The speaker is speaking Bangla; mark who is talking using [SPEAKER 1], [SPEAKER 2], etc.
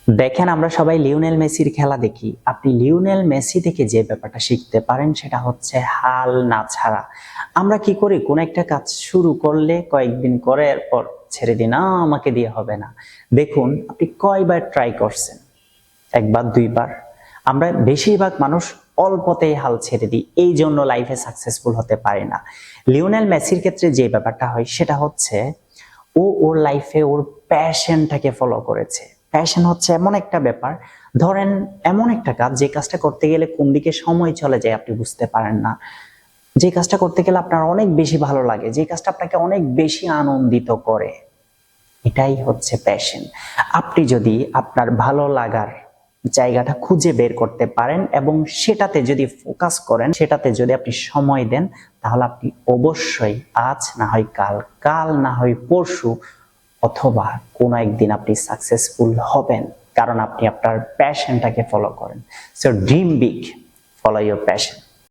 [SPEAKER 1] দেখেন, আমরা সবাই লিওনেল মেসির খেলা দেখি। আপনি লিওনেল মেসি থেকে যে ব্যাপারটা শিখতে পারেন সেটা হচ্ছে হাল না ছাড়া। আমরা কি করি, কোন একটা কাজ শুরু করলে কয়েকদিন করে এরপর ছেড়ে দিই, না আমাকে দিয়ে হবে না। দেখুন আপনি কয়বার ট্রাই করছেন, একবার দুইবার। আমরা বেশিরভাগ মানুষ অল্পতেই হাল ছেড়ে দিই, এই জন্য লাইফে সাকসেসফুল হতে পারে না। লিওনেল মেসির ক্ষেত্রে যে ব্যাপারটা হয় সেটা হচ্ছে ওর লাইফে ওর প্যাশনটাকে ফলো করেছে। প্যাশন হচ্ছে এমন একটা ব্যাপার, ধরেন এমন একটা কাজ যে কাজটা করতে গেলে কোন দিকে সময় চলে যায় আপনি বুঝতে পারেন না, যে কাজটা করতে গেলে আপনার অনেক বেশি ভালো লাগে, যে কাজটা আপনাকে অনেক বেশি আনন্দিত করে, এটাই হচ্ছে প্যাশন। আপনি যদি আপনার ভালো লাগার জায়গাটা খুঁজে বের করতে পারেন এবং সেটাতে যদি ফোকাস করেন, সেটাতে যদি আপনি সময় দেন, তাহলে আপনি অবশ্যই আজ না হয় কাল, কাল না হয় পরশু, অথবা কোনো একদিন আপনি সাকসেসফুল হবেন, কারণ আপনি আপনার প্যাশনটাকে ফলো করেন। So dream big, follow your passion.